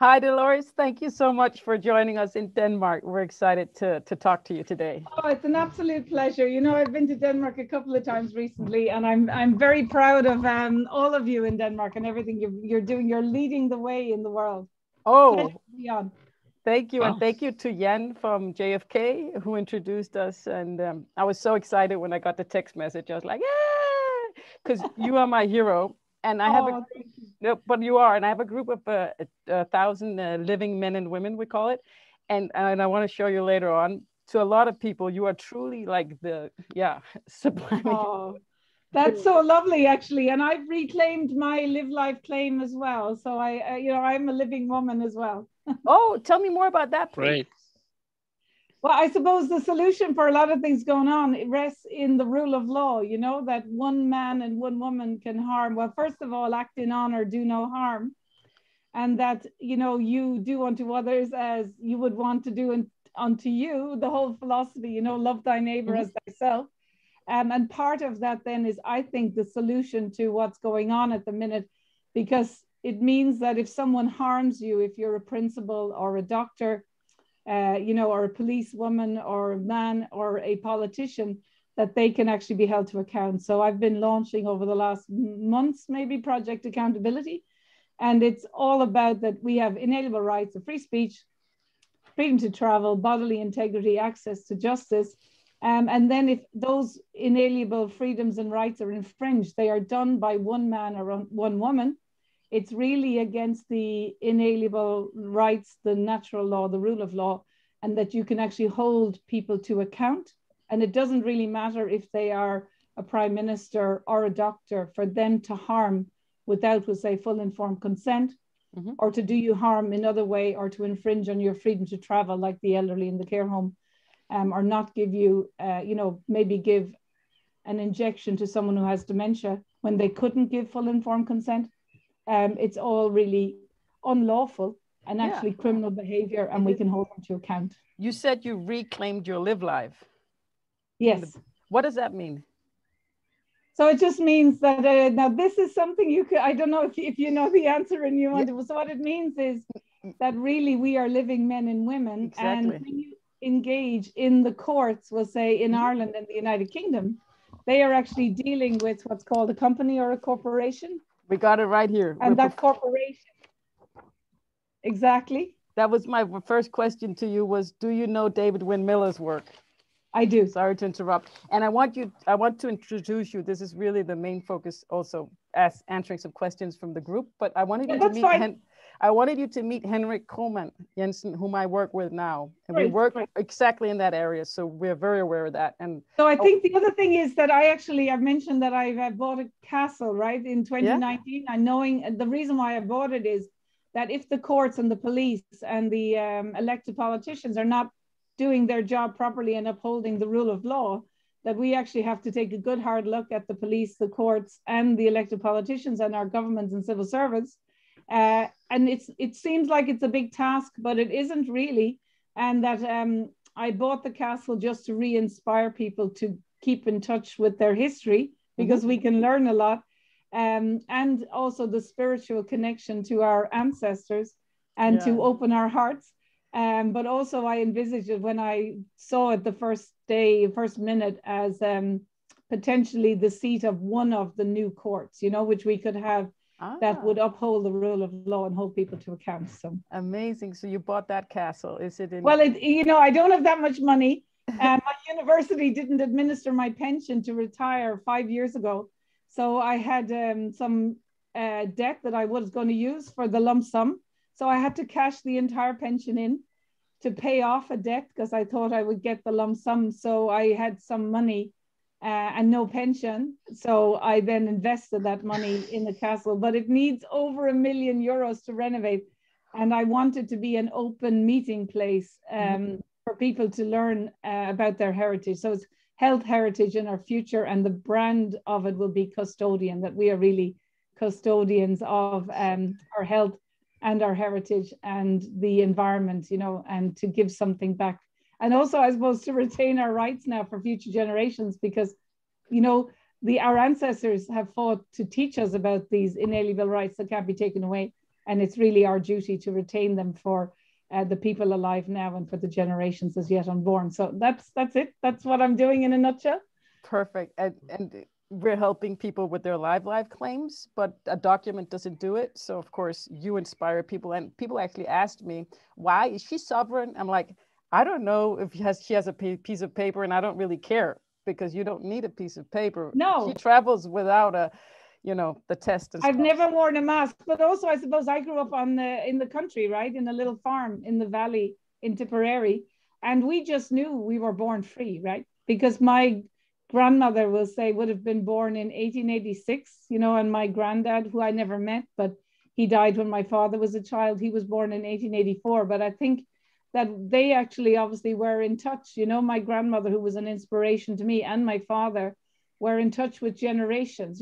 Hi, Dolores. Thank you so much for joining us in Denmark. We're excited to talk to you today. Oh, it's an absolute pleasure. You know, I've been to Denmark a couple of times recently, and I'm very proud of all of you in Denmark and everything you're doing. You're leading the way in the world. Pleasure Oh, to be on. thank you. And Wow. thank you to Jan from JFK who introduced us. And I was so excited when I got the text message. I was like, yeah, because you are my hero. And I have a, Oh, thank you. no, but you are, and I have a group of 1,000 living men and women, we call it. And I want to show you later on. To a lot of people, you are truly like the, yeah, sublime. Oh, that's so lovely, actually. And I've reclaimed my live life claim as well. So I'm a living woman as well. Oh, tell me more about that, please. Great. Well, I suppose the solution for a lot of things going on, it rests in the rule of law, you know, that one man and one woman can harm. Well, first of all, act in honor, do no harm. And that, you know, you do unto others as you would want to do unto you, the whole philosophy, you know, love thy neighbor Mhm. as thyself. And part of that then is, I think, the solution to what's going on at the minute, because it means that if someone harms you, if you're a principal or a doctor, you know, or a policewoman or a man or a politician, that they can actually be held to account. So I've been launching over the last months, maybe, Project Accountability. And it's all about that we have inalienable rights of free speech, freedom to travel, bodily integrity, access to justice. And then if those inalienable freedoms and rights are infringed, they are done by one man or one woman. It's really against the inalienable rights, the natural law, the rule of law, and that you can actually hold people to account. And it doesn't really matter if they are a prime minister or a doctor, for them to harm without, we'll say, full informed consent, Mhm. or to do you harm in other way, or to infringe on your freedom to travel, like the elderly in the care home, or not give you, you know, maybe give an injection to someone who has dementia when they couldn't give full informed consent. It's all really unlawful and Yeah, actually criminal behavior, and it we is. can hold them to account. You said you reclaimed your live life. In the, Yes. what does that mean? So it just means that now this is something you could, I don't know if you know the answer and you Yeah, want to. So what it means is that really we are living men and women. And exactly. when you engage in the courts, we'll say in Mhm. Ireland and the United Kingdom, they are actually dealing with what's called a company or a corporation. We got it right here. And that corporation, exactly, That was my first question to you was, do you know David Wynn Miller's work? I do. Sorry to interrupt. And I want to introduce you. This is really the main focus also, as answering some questions from the group, but I wanted Yeah, you to that's meet fine. I wanted you to meet Henrik Kohlmann Jensen, whom I work with now. And we Great, work great. exactly in that area. So we're very aware of that. And So I oh, think the other thing is that I've mentioned that I bought a castle, right, in yeah. 2019. And knowing the reason why I bought it is that if the courts and the police and the elected politicians are not doing their job properly and upholding the rule of law, that we actually have to take a good hard look at the police, the courts, and the elected politicians and our governments and civil servants. And it seems like it's a big task, but it isn't really. And that I bought the castle just to re-inspire people to keep in touch with their history, Mhm. because we can learn a lot, and also the spiritual connection to our ancestors, and Yeah. to open our hearts. But also I envisaged it when I saw it the first day, first minute, as potentially the seat of one of the new courts, you know, which we could have, that Ah, would uphold the rule of law and hold people to account. So, amazing. So you bought that castle. Is it in? well, you know, I don't have that much money. My university didn't administer my pension to retire 5 years ago. So I had some debt that I was going to use for the lump sum. So I had to cash the entire pension in to pay off a debt, because I thought I would get the lump sum. So I had some money and no pension. So I then invested that money in the castle, but it needs over €1 million to renovate. And I wanted to be an open meeting place for people to learn about their heritage. So it's health, heritage, and our future. And the brand of it will be custodian, that we are really custodians of our health and our heritage and the environment, you know, and to give something back. And also, I suppose, to retain our rights now for future generations, because, you know, our ancestors have fought to teach us about these inalienable rights that can't be taken away. And it's really our duty to retain them for the people alive now and for the generations as yet unborn. So that's it. That's what I'm doing in a nutshell. Perfect. And we're helping people with their live claims, but a document doesn't do it. So of course you inspire people, and people actually asked me, why is she sovereign? I'm like, I don't know if she has a piece of paper, and I don't really care, because you don't need a piece of paper. No. She travels without the test and I've stuff. never worn a mask, but also I suppose I grew up in the country, right? In a little farm in the valley in Tipperary. And we just knew we were born free, right? Because my grandmother will say would have been born in 1886, and my granddad, who I never met, but he died when my father was a child. He was born in 1884. But I think that they actually obviously were in touch. My grandmother, who was an inspiration to me, and my father were in touch with generations.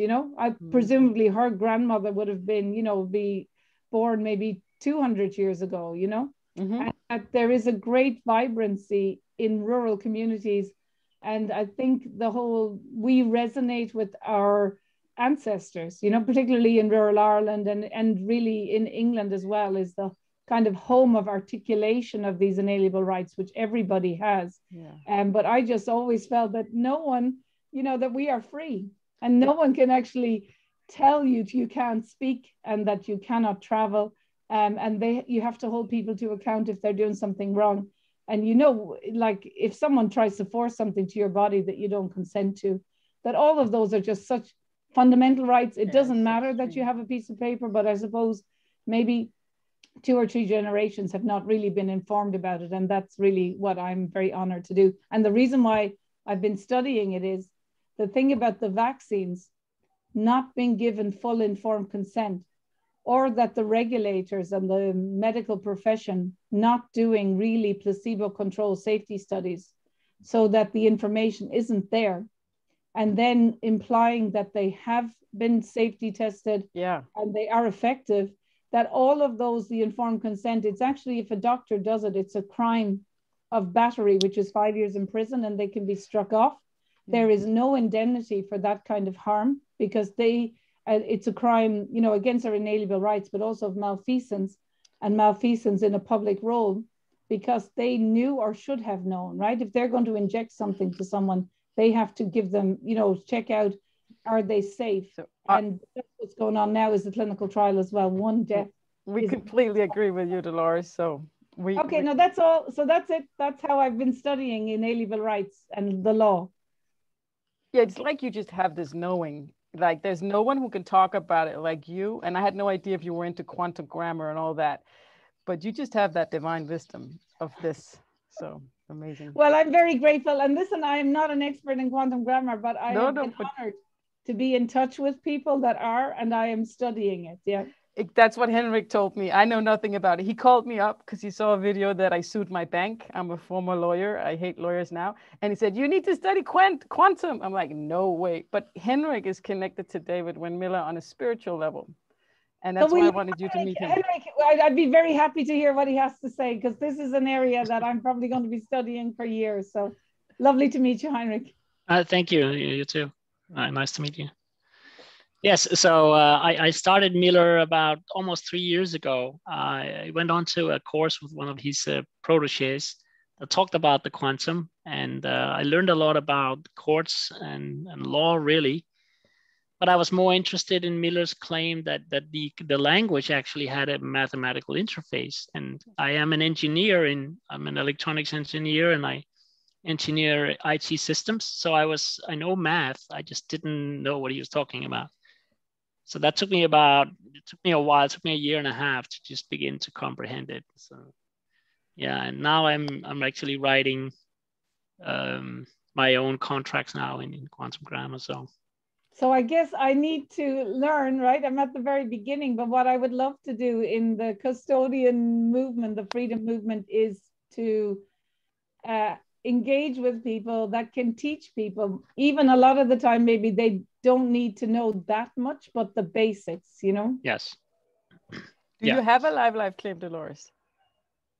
Presumably her grandmother would have been, be born maybe 200 years ago, Mm-hmm. and there is a great vibrancy in rural communities. And I think we resonate with our ancestors, particularly in rural Ireland and really in England as well, is the kind of home of articulation of these inalienable rights, which everybody has. Yeah. But I just always felt that no one, that we are free, and no one can actually tell you can't speak and that you cannot travel. And you have to hold people to account if they're doing something wrong. And like if someone tries to force something to your body that you don't consent to, that all of those are just such fundamental rights. It doesn't matter that you have a piece of paper, but I suppose maybe 2 or 3 generations have not really been informed about it. And that's really what I'm very honored to do. And the reason why I've been studying it is the thing about the vaccines not being given full informed consent, or that the regulators and the medical profession not doing really placebo-controlled safety studies, so that the information isn't there, and then implying that they have been safety tested, and they are effective, that all of those, the informed consent, it's actually, if a doctor does it, it's a crime of battery, which is 5 years in prison, and they can be struck off. There is no indemnity for that kind of harm, because it's a crime, against our inalienable rights, but also of malfeasance, and malfeasance in a public role, because they knew or should have known, right? If they're going to inject something to someone, they have to give them, check out, are they safe? And that's what's going on now, is the clinical trial as well. One death. We completely agree with you, Dolores. So no, that's all. So that's it. That's how I've been studying inalienable rights and the law. Yeah, it's like you just have this knowing. Like there's no one who can talk about it like you. And I had no idea if you were into quantum grammar and all that, but you just have that divine wisdom of this. So amazing. Well, I'm very grateful. And listen, I am not an expert in quantum grammar, but I have been honored to be in touch with people that are, and I am studying it. Yeah. That's what Henrik told me. I know nothing about it. He called me up because he saw a video that I sued my bank. I'm a former lawyer. I hate lawyers now. And he said, you need to study quantum. I'm like, no way. But Henrik is connected to David Windmiller on a spiritual level. And that's why I wanted you to meet him. Henrik, I'd be very happy to hear what he has to say, because this is an area that I'm probably going to be studying for years. So lovely to meet you, Henrik. Thank you. You too. Nice to meet you. Yes, so I started Miller about almost 3 years ago. I went on to a course with one of his proteges that talked about the quantum, and I learned a lot about courts and law, really. But I was more interested in Miller's claim that the language actually had a mathematical interface. And I am an engineer, I'm an electronics engineer, and I engineer IT systems. So I know math, I just didn't know what he was talking about. So that took me a while. It took me a year and a half to just begin to comprehend it. So yeah, and now I'm actually writing my own contracts now in quantum grammar. So I guess I need to learn, right? I'm at the very beginning, but what I would love to do in the custodian movement, the freedom movement, is to engage with people that can teach people. Even a lot of the time, maybe they don't need to know that much, but the basics, Yes. Do you have a live claim, Dolores?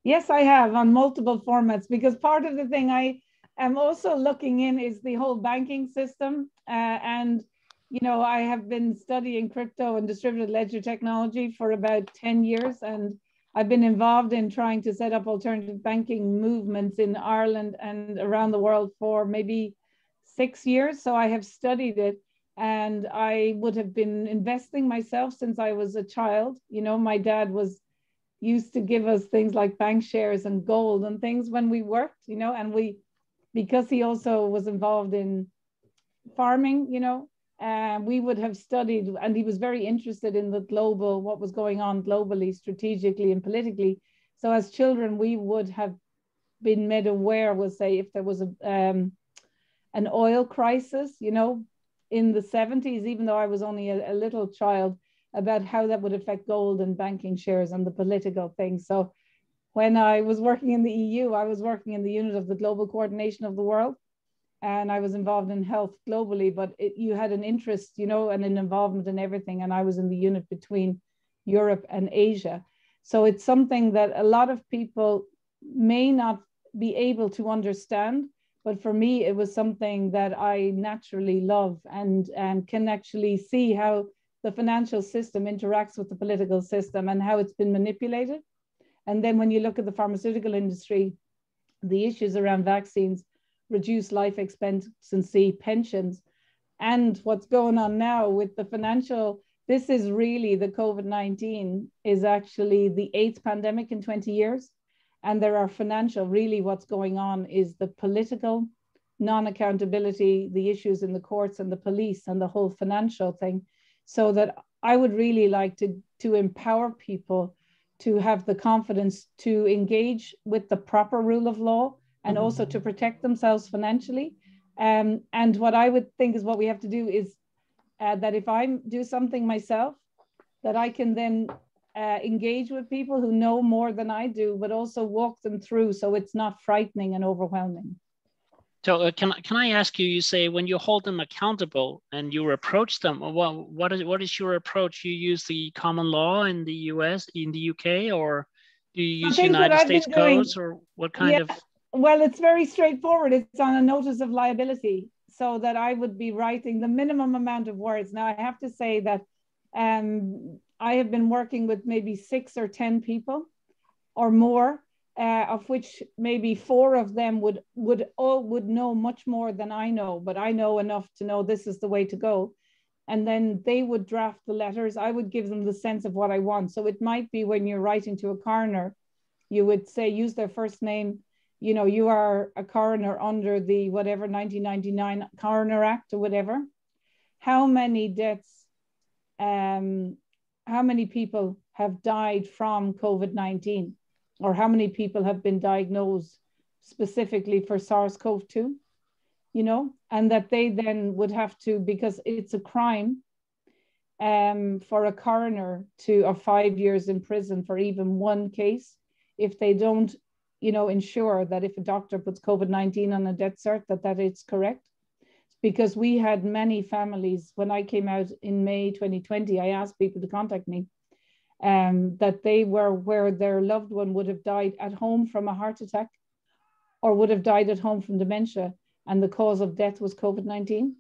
Yes, I have, on multiple formats, because part of the thing I am also looking in is the whole banking system. And you know, I have been studying crypto and distributed ledger technology for about 10 years, and I've been involved in trying to set up alternative banking movements in Ireland and around the world for maybe 6 years. So I have studied it, and I would have been investing myself since I was a child. You know, my dad was used to give us things like bank shares and gold and things when we worked, you know, and because he also was involved in farming, you know, we would have studied, and he was very interested in the global, what was going on globally, strategically and politically. So as children, we would have been made aware, we'll say, if there was an oil crisis, you know, in the 70s, even though I was only a little child, about how that would affect gold and banking shares and the political things. So when I was working in the EU, I was working in the unit of the global coordination of the world, and I was involved in health globally, but you had an interest, you know, and an involvement in everything. And I was in the unit between Europe and Asia. So it's something that a lot of people may not be able to understand, but for me, it was something that I naturally love and can actually see how the financial system interacts with the political system and how it's been manipulated. And then when you look at the pharmaceutical industry, the issues around vaccines, reduced life expectancy, pensions, and what's going on now with the financial, this is really, the COVID-19 is actually the 8th pandemic in 20 years. And there are financial, really what's going on is the political non-accountability, the issues in the courts and the police and the whole financial thing. So that I would really like to empower people to have the confidence to engage with the proper rule of law and also to protect themselves financially. And what I would think is what we have to do is that if I do something myself, that I can then engage with people who know more than I do, but also walk them through so it's not frightening and overwhelming. So can I ask you, you say when you hold them accountable and you approach them, what is your approach? You use the common law in the US, in the UK, or do you use United States codes, or what kind of? Well, it's very straightforward. It's on a notice of liability, so that I would be writing the minimum amount of words. Now, I have to say that I have been working with maybe 6 or 10 people or more, of which maybe 4 of them would know much more than I know, but I know enough to know this is the way to go. And then they would draft the letters. I would give them the sense of what I want. So it might be when you're writing to a coroner, you would say, use their first name. You know, you are a coroner under the whatever 1999 Coroner Act or whatever. How many deaths, how many people have died from COVID-19? Or how many people have been diagnosed specifically for SARS-CoV-2, you know, and that they then would have to, because it's a crime for a coroner of 5 years in prison for even one case, if they don't, you know, ensure that if a doctor puts COVID-19 on a death cert, that it's correct. Because we had many families, when I came out in May 2020, I asked people to contact me, that they were where their loved one would have died at home from a heart attack or would have died at home from dementia, and the cause of death was COVID-19.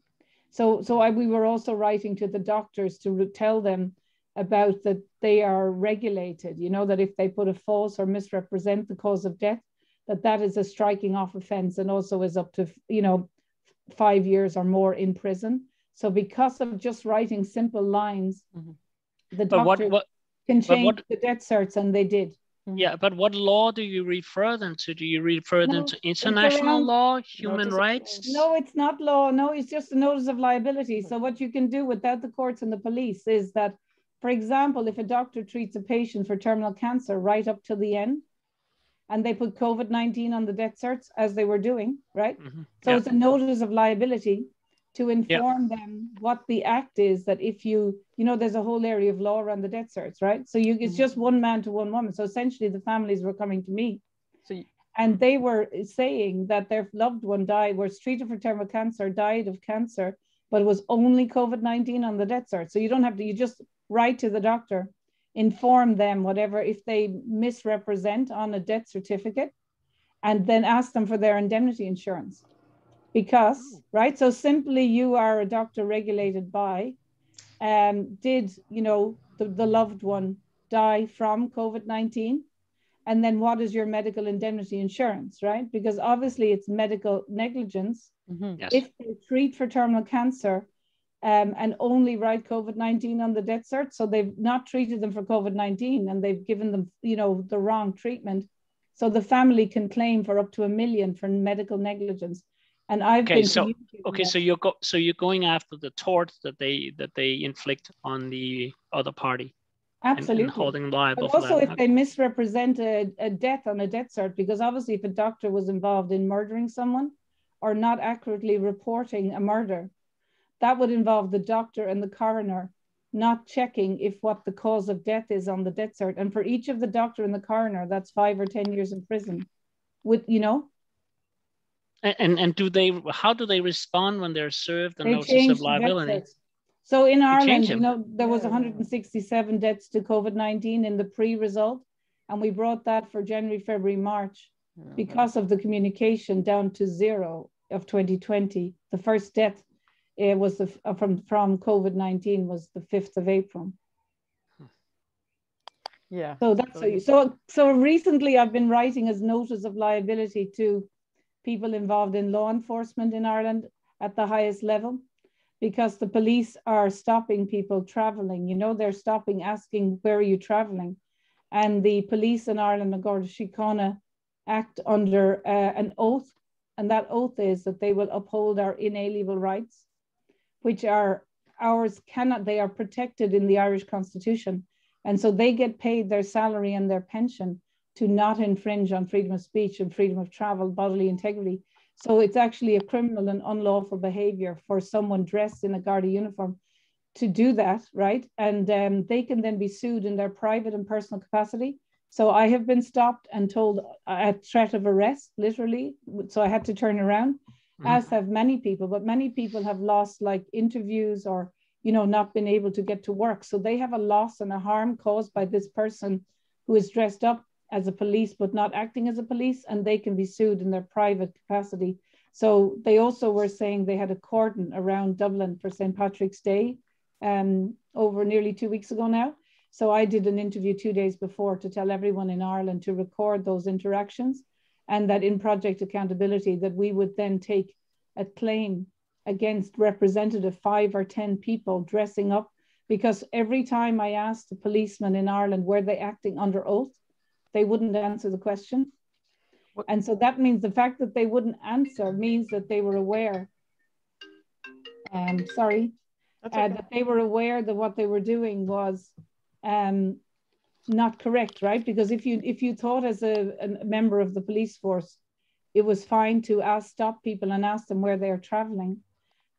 So we were also writing to the doctors to tell them about that they are regulated, you know, that if they put a false or misrepresent the cause of death, that is a striking off offense and also is up to, you know, 5 years or more in prison. So because of just writing simple lines, the doctor can change the death certs, and they did. Yeah, but what law do you refer them to? Do you refer them to international law, human rights? No, it's not law. No, it's just a notice of liability. So what you can do without the courts and the police is that, for example, if a doctor treats a patient for terminal cancer right up to the end, and they put COVID-19 on the death certs as they were doing, right? So it's a notice of liability to inform them what the act is, that if you know, there's a whole area of law around the death certs, right? So it's just one man to one woman. So essentially the families were coming to me and they were saying that their loved one died, was treated for terminal cancer, died of cancer, but it was only COVID-19 on the death cert. So you don't have to, you just write to the doctor, inform them whatever, if they misrepresent on a death certificate, and then ask them for their indemnity insurance. because, right? So simply you are a doctor regulated by, did, you know, the loved one die from COVID-19? And then what is your medical indemnity insurance, right? Because obviously it's medical negligence. Yes. If they treat for terminal cancer and only write COVID-19 on the death cert, so they've not treated them for COVID-19 and they've given them, you know, the wrong treatment. So the family can claim for up to $1 million for medical negligence. And I've been so you're going after the tort that they inflict on the other party. Absolutely. And holding liable but also for that. If they misrepresent a death on a death cert, because obviously if a doctor was involved in murdering someone or not accurately reporting a murder, that would involve the doctor and the coroner not checking if what the cause of death is on the death cert. And for each of the doctor and the coroner, that's 5 or 10 years in prison. With, you know. And how do they respond when they're served a They notice of liability? So in Ireland, you know, there was 167 deaths to COVID-19 in the pre-result, and we brought that for January, February, March, because of the communication down to 0 of 2020. The first death was from COVID-19 was the 5th of April. Yeah. So that's so recently I've been writing as notice of liability to people involved in law enforcement in Ireland at the highest level, because the police are stopping people traveling. You know, they're stopping, asking, where are you traveling? And the police in Ireland, Garda Síochána, act under an oath. And that oath is that they will uphold our inalienable rights, which are ours, they are protected in the Irish Constitution. And so they get paid their salary and their pension to not infringe on freedom of speech and freedom of travel, bodily integrity. So it's actually a criminal and unlawful behavior for someone dressed in a Garda uniform to do that, right? And they can then be sued in their private and personal capacity. So I have been stopped and told at threat of arrest, literally. So I had to turn around, as have many people, but many people have lost like interviews or, you know, not been able to get to work. So they have a loss and a harm caused by this person who is dressed up as a police, but not acting as a police, and they can be sued in their private capacity. So they also were saying they had a cordon around Dublin for St. Patrick's Day over nearly 2 weeks ago now. So I did an interview 2 days before to tell everyone in Ireland to record those interactions, and that in Project Accountability that we would then take a claim against representative 5 or 10 people dressing up, because every time I asked the policemen in Ireland, were they acting under oath? They wouldn't answer the question. And so that means the fact that they wouldn't answer means that they were aware. That they were aware that what they were doing was not correct, right? Because if you thought as a member of the police force, it was fine to stop people and ask them where they are traveling,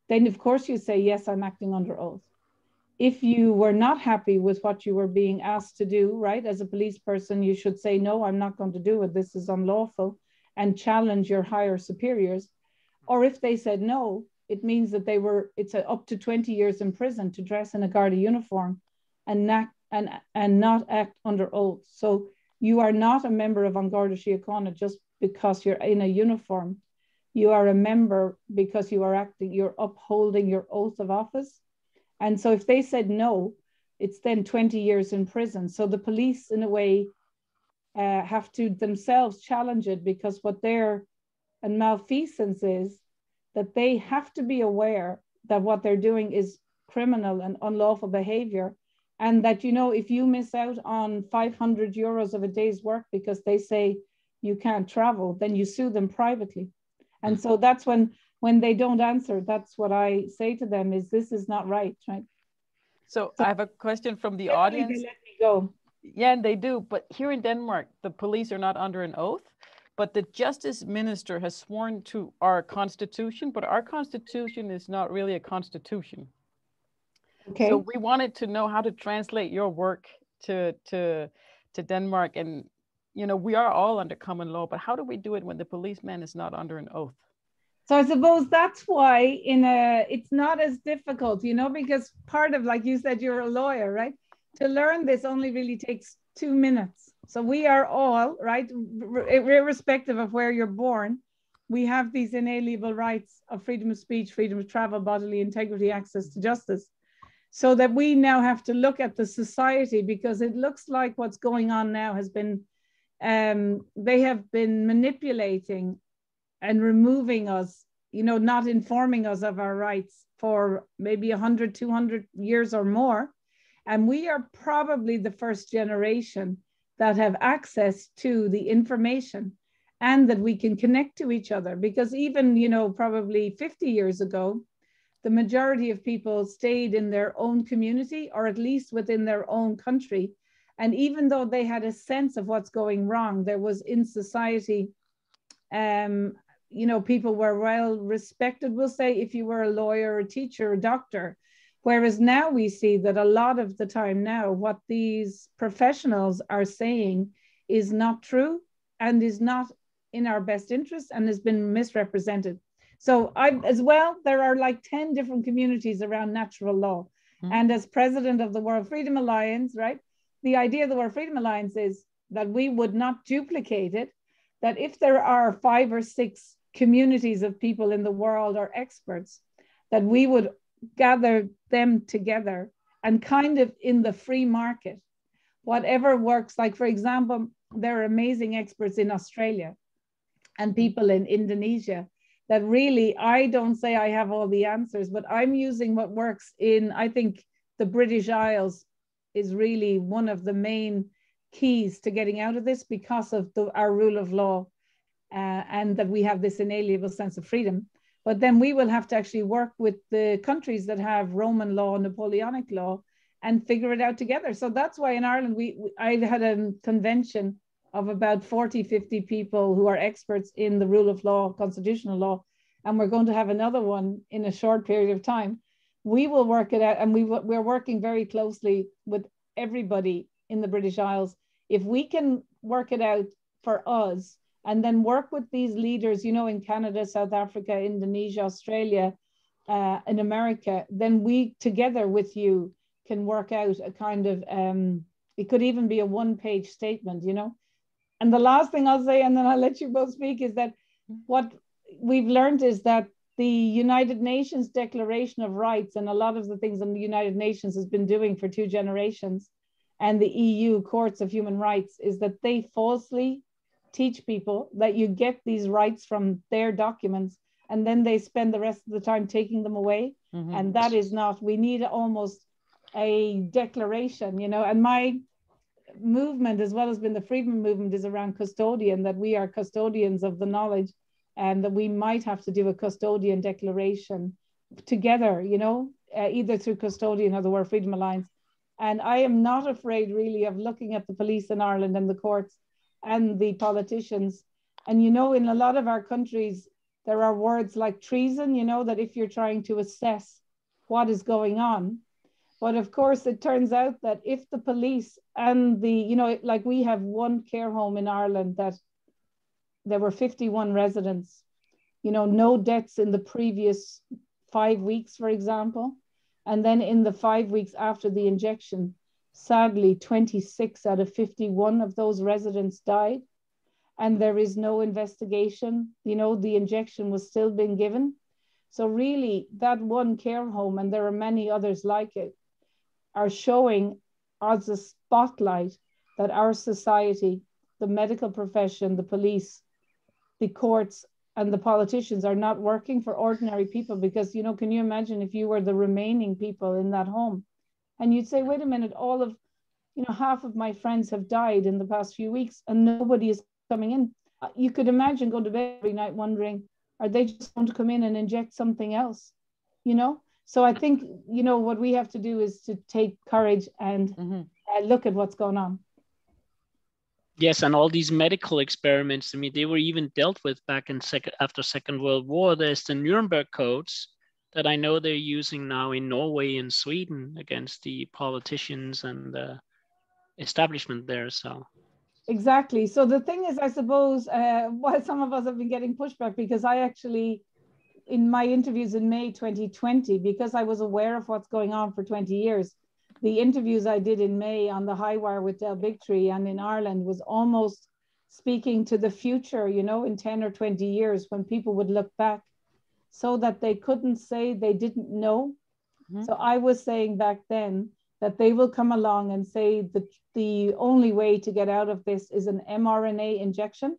then of course you say, yes, I'm acting under oath. If you were not happy with what you were being asked to do, right, as a police person, you should say, no, I'm not going to do it. This is unlawful, and challenge your higher superiors. Or if they said no, it means that it's up to 20 years in prison to dress in a Garda uniform and not act under oath. So you are not a member of An Garda Síochána just because you're in a uniform. You are a member because you're upholding your oath of office. And so if they said no, it's then 20 years in prison. So the police, in a way, have to themselves challenge it, because what their malfeasance is that they have to be aware that what they're doing is criminal and unlawful behavior. And that, you know, if you miss out on 500 euros of a day's work because they say you can't travel, then you sue them privately. And so that's when they don't answer, that's what I say to them is, this is not right, right? So I have a question from the audience. They let me go. Yeah, and they do. But here in Denmark, the police are not under an oath, but the justice minister has sworn to our constitution, but our constitution is not really a constitution. Okay. So we wanted to know how to translate your work to Denmark. And, you know, we are all under common law, but how do we do it when the policeman is not under an oath? So I suppose that's why it's not as difficult, you know, because part of, like you said, you're a lawyer, right? To learn this only really takes 2 minutes. So we are all, right, irrespective of where you're born, we have these inalienable rights of freedom of speech, freedom of travel, bodily integrity, access to justice. So that we now have to look at the society, because it looks like what's going on now has been, they have been manipulating and removing us, you know, not informing us of our rights for maybe 100, 200 years or more. And we are probably the first generation that have access to the information and that we can connect to each other. Because even, you know, probably 50 years ago, the majority of people stayed in their own community, or at least within their own country. And even though they had a sense of what's going wrong, there was in society, you know, people were well respected, we'll say, if you were a lawyer, a teacher, a doctor. Whereas now we see that a lot of the time now, what these professionals are saying is not true and is not in our best interest and has been misrepresented. So as well, there are like 10 different communities around natural law. Mm-hmm. And as president of the World Freedom Alliance, right, the idea of the World Freedom Alliance is that we would not duplicate it, that if there are 5 or 6 communities of people in the world or experts, that we would gather them together and kind of in the free market, whatever works. Like, for example, there are amazing experts in Australia and people in Indonesia that really, I don't say I have all the answers, but I'm using what works in, I think the British Isles is really one of the main keys to getting out of this, because of our rule of law and that we have this inalienable sense of freedom. But then we will have to actually work with the countries that have Roman law, Napoleonic law, and figure it out together. So that's why in Ireland, I had a convention of about 40, 50 people who are experts in the rule of law, constitutional law, and we're going to have another one in a short period of time. We will work it out, and we're working very closely with everybody in the British Isles. If we can work it out for us, and then work with these leaders, you know, in Canada, South Africa, Indonesia, Australia, in America, then we together with you can work out a kind of, it could even be a one-page statement, you know. And the last thing I'll say, and then I'll let you both speak, is that what we've learned is that the United Nations Declaration of Rights and a lot of the things that the United Nations has been doing for 2 generations, and the EU Courts of Human Rights, is that they falsely teach people that you get these rights from their documents, and then they spend the rest of the time taking them away. Mm-hmm. And that is not, we need almost a declaration, you know. And my movement, as well as been the freedom movement, is around custodian, that we are custodians of the knowledge, and that we might have to do a custodian declaration together, you know, either through custodian or the World Freedom Alliance. And I am not afraid really of looking at the police in Ireland and the courts and the politicians. And, you know, in a lot of our countries, there are words like treason, you know, that if you're trying to assess what is going on. But of course, it turns out that if the police and the, you know, like we have one care home in Ireland that there were 51 residents, you know, no deaths in the previous 5 weeks, for example. And then in the 5 weeks after the injection, sadly, 26 out of 51 of those residents died, and there is no investigation. You know, the injection was still being given. So really, that one care home, and there are many others like it, are showing as a spotlight that our society, the medical profession, the police, the courts, and the politicians are not working for ordinary people. Because, you know, can you imagine if you were the remaining people in that home? And you'd say, wait a minute, all of, you know, half of my friends have died in the past few weeks and nobody is coming in. You could imagine going to bed every night wondering, are they just going to come in and inject something else? You know? So I think, you know, what we have to do is to take courage and look at what's going on. Yes, and all these medical experiments, I mean, they were even dealt with back in after Second World War. There's the Nuremberg codes that I know they're using now in Norway and Sweden against the politicians and the establishment there. So exactly. So the thing is, I suppose, why some of us have been getting pushback, because I actually, in my interviews in May 2020, because I was aware of what's going on for 20 years, the interviews I did in May on the High Wire with Del Bigtree and in Ireland was almost speaking to the future, you know, in 10 or 20 years when people would look back, so that they couldn't say they didn't know. Mm-hmm. So I was saying back then that they will come along and say that the only way to get out of this is an mRNA injection.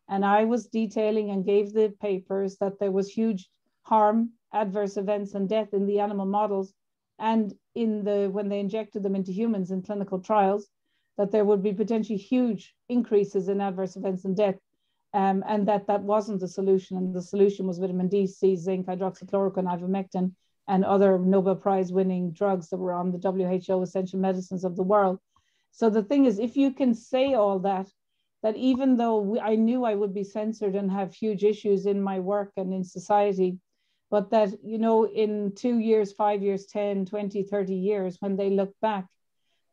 And I was detailing and gave the papers that there was huge harm, adverse events, and death in the animal models, and in the when they injected them into humans in clinical trials, that there would be potentially huge increases in adverse events and death, and that wasn't the solution. And the solution was vitamin D, C, zinc, hydroxychloroquine, ivermectin, and other Nobel Prize winning drugs that were on the WHO essential medicines of the world. So the thing is, if you can say all that, that even though I knew I would be censored and have huge issues in my work and in society, but that, you know, in 2 years, 5 years, 10, 20, 30 years, when they look back,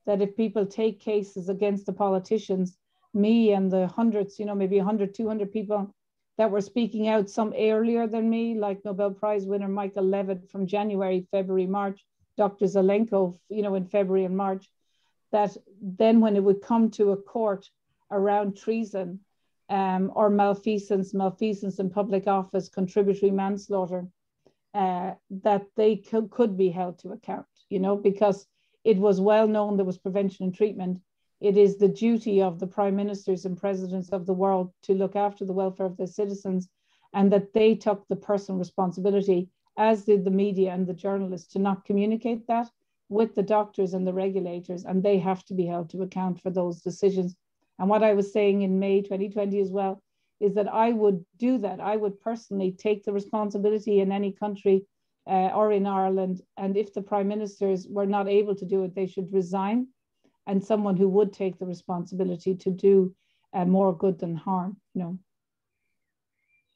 that if people take cases against the politicians, me and the hundreds, you know, maybe 100, 200 people that were speaking out, some earlier than me, like Nobel Prize winner Michael Levitt from January, February, March, Dr. Zelenko, you know, in February and March, that then when it would come to a court around treason or malfeasance in public office, contributory manslaughter, that they could be held to account, you know, because it was well known there was prevention and treatment. It is the duty of the prime ministers and presidents of the world to look after the welfare of their citizens, and that they took the personal responsibility, as did the media and the journalists, to not communicate that with the doctors and the regulators, and they have to be held to account for those decisions. And what I was saying in May 2020 as well is that I would do that. I would personally take the responsibility in any country or in Ireland, and if the prime ministers were not able to do it, they should resign, and someone who would take the responsibility to do more good than harm, you know.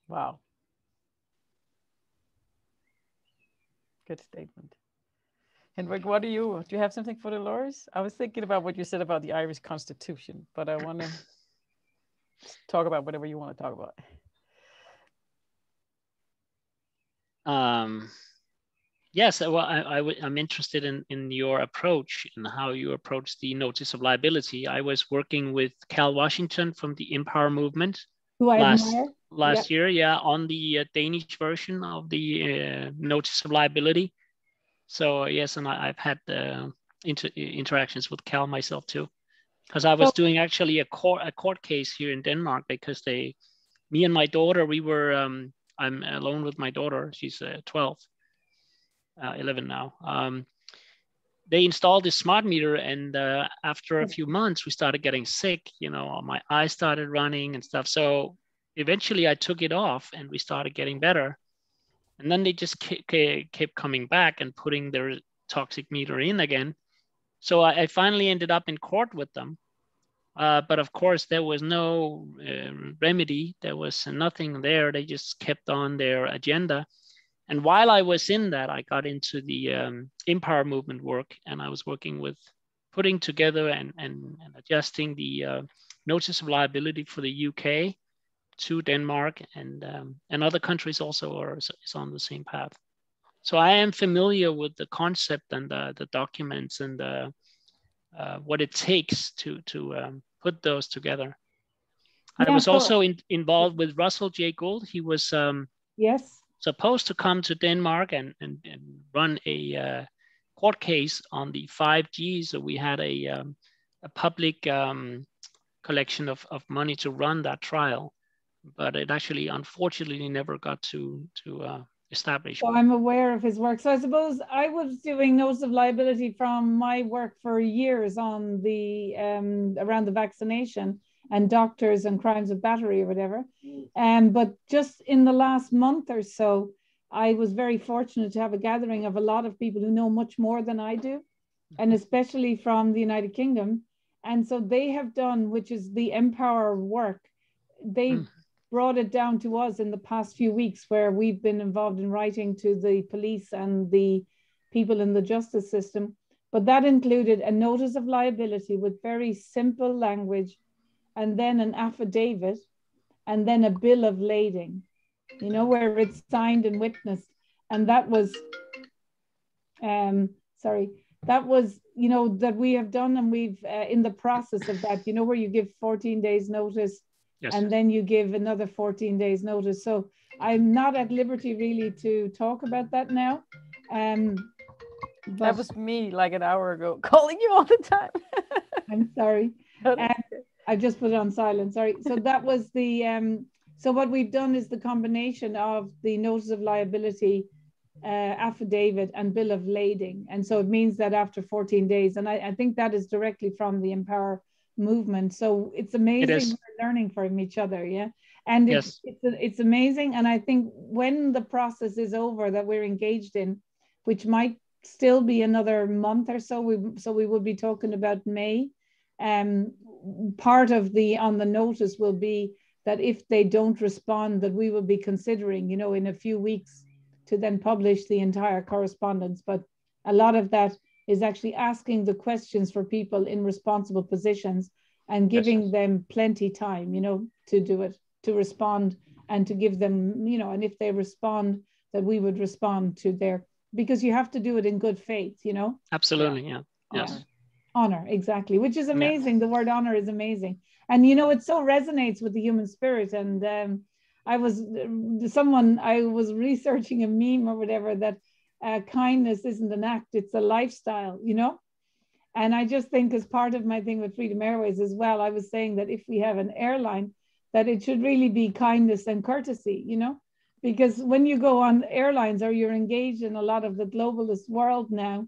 Wow. Good statement. Henrik, what do you have something for Dolores? I was thinking about what you said about the Irish Constitution, but I want to talk about whatever you want to talk about. Yes, well, I'm interested in your approach and how you approach the notice of liability. I was working with Cal Washington from the Empower Movement last year, on the Danish version of the notice of liability. So yes, and I've had interactions with Cal myself too, because I was doing actually a court case here in Denmark, because me and my daughter, we were I'm alone with my daughter. She's 12. 11 now. They installed this smart meter, and after a few months, we started getting sick. You know, my eyes started running and stuff. So eventually, I took it off, and we started getting better. And then they just kept coming back and putting their toxic meter in again. So I finally ended up in court with them. But of course, there was no remedy. There was nothing there. They just kept on their agenda. And while I was in that, I got into the Empower Movement work, and I was working with putting together and adjusting the notice of liability for the UK to Denmark, and other countries also is on the same path. So I am familiar with the concept and the documents and what it takes to put those together. I was also involved with Russell J. Gould. He was supposed to come to Denmark and run a court case on the 5G. So we had a public collection of money to run that trial, but it actually, unfortunately, never got to establish. So I'm aware of his work. So I suppose I was doing notice of liability from my work for years on the around the vaccination and doctors and crimes of battery or whatever. But just in the last month or so, I was very fortunate to have a gathering of a lot of people who know much more than I do, and especially from the United Kingdom. And so they have done, which is the Empower work. They brought it down to us in the past few weeks, where we've been involved in writing to the police and the people in the justice system. But that included a notice of liability with very simple language, and then an affidavit, and then a bill of lading, you know, where it's signed and witnessed. And that was, that was, you know, that we have done, and we've in the process of that, you know, where you give 14 days notice, Yes. and then you give another 14 days notice. So I'm not at liberty really to talk about that now. But that was me like an hour ago calling you all the time. I'm sorry. I just put it on silent. Sorry. So that was the so what we've done is the combination of the notice of liability, affidavit, and bill of lading. And so it means that after 14 days, and I think that is directly from the Empower movement. So it's amazing we're learning from each other. Yeah. And it's amazing. And I think when the process is over that we're engaged in, which might still be another month or so, we will be talking about May. Part of on the notice will be that if they don't respond, that we will be considering, in a few weeks to then publish the entire correspondence. But a lot of that is actually asking the questions for people in responsible positions and giving them plenty time, to do it, to respond, and to give them, and if they respond, that we would respond to because you have to do it in good faith, Absolutely, yeah. Yes. Honor, exactly, which is amazing. Yeah. The word honor is amazing. And, it so resonates with the human spirit. And I was researching a meme or whatever that kindness isn't an act, it's a lifestyle, And I just think as part of my thing with Freedom Airways as well, I was saying that if we have an airline, that it should really be kindness and courtesy, because when you go on airlines or you're engaged in a lot of the globalist world now,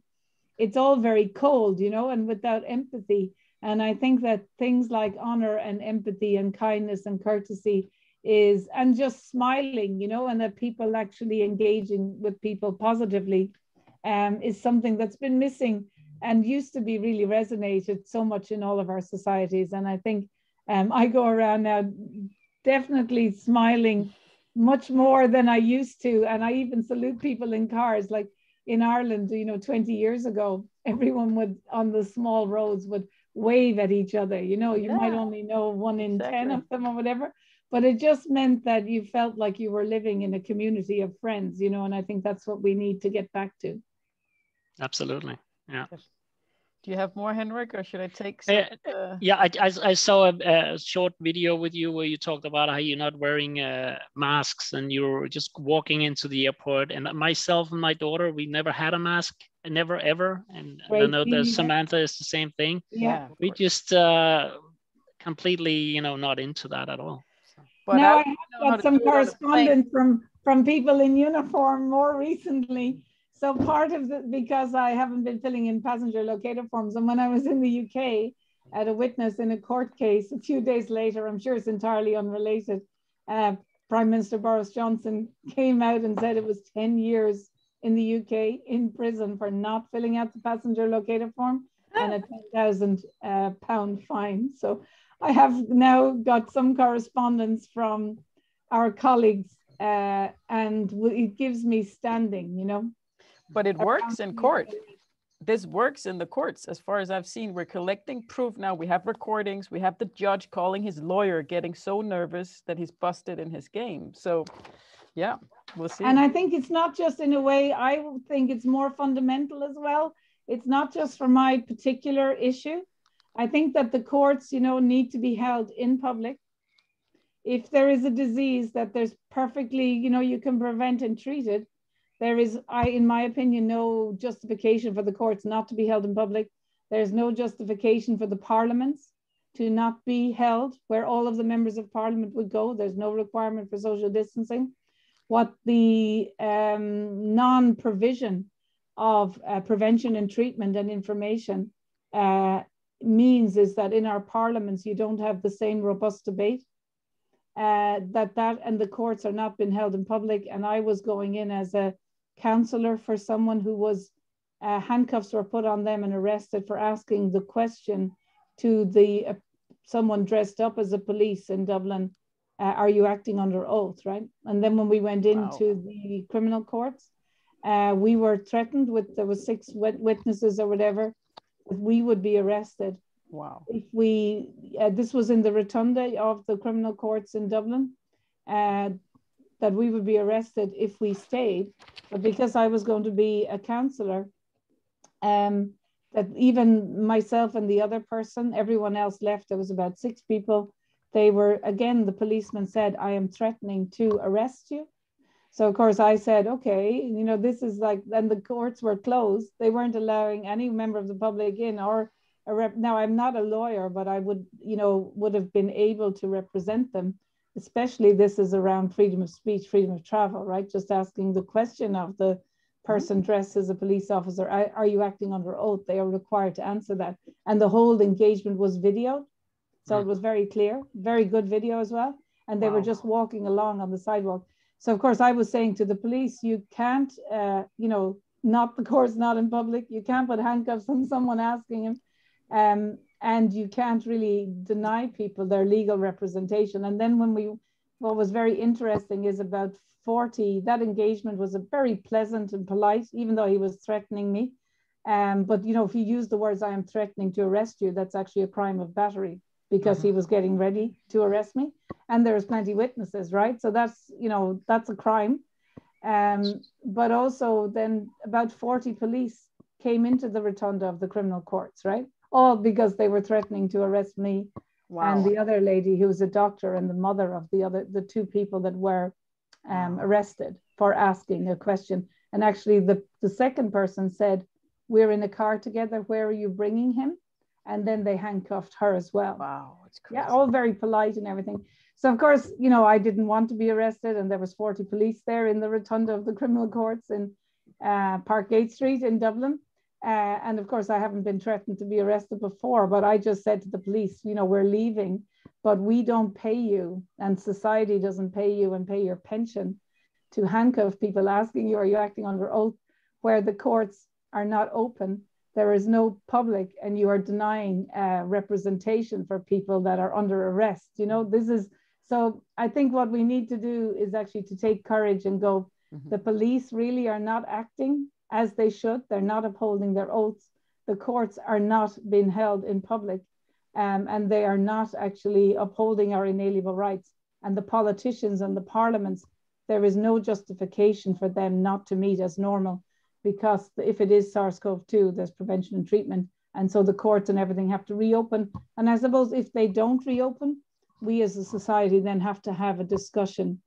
it's all very cold, and without empathy. And I think that things like honor and empathy and kindness and courtesy and just smiling, and that people actually engaging with people positively is something that's been missing and used to be really resonated so much in all of our societies. And I think I go around now definitely smiling much more than I used to. And I even salute people in cars, like in Ireland, 20 years ago, everyone would on the small roads would wave at each other. You might only know 1 in 10 of them or whatever, but it just meant that you felt like you were living in a community of friends, and I think that's what we need to get back to. Absolutely. Yeah. Do you have more, Henrik, or should I take some? Yeah, I saw a short video with you where you talked about how you're not wearing masks and you're just walking into the airport. And myself and my daughter, we never had a mask, never ever. And I know that Samantha is the same thing. Yeah, we just completely, not into that at all. But now I have got some correspondence from people in uniform more recently. So part of because I haven't been filling in passenger locator forms. And when I was in the UK at a witness in a court case, a few days later, I'm sure it's entirely unrelated, Prime Minister Boris Johnson came out and said it was 10 years in the UK in prison for not filling out the passenger locator form and a £10,000 fine. So I have now got some correspondence from our colleagues and it gives me standing, But it works in court. This works in the courts. As far as I've seen, we're collecting proof now. We have recordings. We have the judge calling his lawyer, getting so nervous that he's busted in his game. So yeah, we'll see. And I think it's not just in a way, I think it's more fundamental as well. It's not just for my particular issue. I think that the courts, need to be held in public. If there is a disease that there's perfectly, you can prevent and treat it, there is, in my opinion, no justification for the courts not to be held in public. There's no justification for the parliaments to not be held where all of the members of parliament would go. There's no requirement for social distancing. What the non-provision of prevention and treatment and information means is that in our parliaments, you don't have the same robust debate. That and the courts are not been held in public. And I was going in as a counselor for someone who was handcuffs were put on them and arrested for asking the question to the someone dressed up as a police in Dublin, are you acting under oath, right? And then when we went into the criminal courts, we were threatened with, there was 6 witnesses or whatever, that we would be arrested. Wow. If we, this was in the rotunda of the criminal courts in Dublin, that we would be arrested if we stayed. But because I was going to be a counsellor, that even myself and the other person, everyone else left, there was about 6 people, they were, again, the policeman said, I am threatening to arrest you. So of course I said, okay, you know, this is like, and the courts were closed. They weren't allowing any member of the public in, or a rep. Now I'm not a lawyer, but I would, you know, would have been able to represent them. Especially this is around freedom of speech, freedom of travel, right? Just asking the question of the person dressed as a police officer, are you acting under oath? They are required to answer that. And the whole engagement was videoed. So it was very clear, very good video as well. And they were just walking along on the sidewalk. So of course I was saying to the police, you can't, you know, not the course, not in public. You can't put handcuffs on someone asking him. And you can't really deny people their legal representation. And then what was very interesting is about 40, that engagement was a very pleasant and polite, even though he was threatening me. But, you know, if you use the words, I am threatening to arrest you, that's actually a crime of battery, because he was getting ready to arrest me. And there's plenty of witnesses, right? So that's, you know, that's a crime. But also then about 40 police came into the rotunda of the criminal courts, right? All because they were threatening to arrest me and the other lady who was a doctor and the mother of the two people that were arrested for asking a question. And actually the second person said, we're in a car together, where are you bringing him? And then they handcuffed her as well. Wow, it's crazy. Yeah, all very polite and everything. So of course, you know, I didn't want to be arrested, and there was 40 police there in the rotunda of the criminal courts in Parkgate Street in Dublin. And of course, I haven't been threatened to be arrested before, but I just said to the police, you know, we're leaving, but we don't pay you, and society doesn't pay you and pay your pension to handcuff people asking you, are you acting under oath, where the courts are not open, there is no public, and you are denying representation for people that are under arrest. You know, this is, so I think what we need to do is actually to take courage and go, the police really are not acting as they should. They're not upholding their oaths. The courts are not being held in public, and they are not actually upholding our inalienable rights. And the politicians and the parliaments, there is no justification for them not to meet as normal, because if it is SARS-CoV-2, there's prevention and treatment. And so the courts and everything have to reopen. And I suppose if they don't reopen, we as a society then have to have a discussion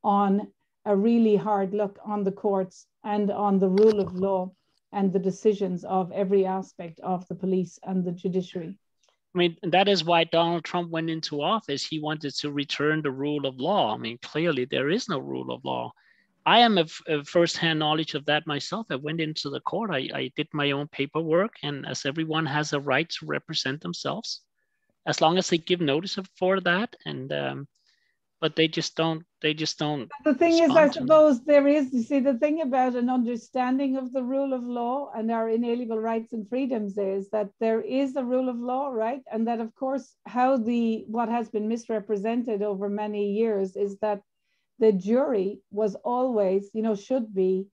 on a really hard look on the courts and on the rule of law and the decisions of every aspect of the police and the judiciary. I mean, that is why Donald Trump went into office. He wanted to return the rule of law. I mean, clearly there is no rule of law. I am a first-hand knowledge of that myself. I went into the court. I did my own paperwork, and as everyone has a right to represent themselves, as long as they give notice for that. And but they just don't. The thing is, I suppose there is, you see, the thing about an understanding of the rule of law and our inalienable rights and freedoms is that there is a rule of law, right? And that, of course, what has been misrepresented over many years is that the jury was always, you know, should be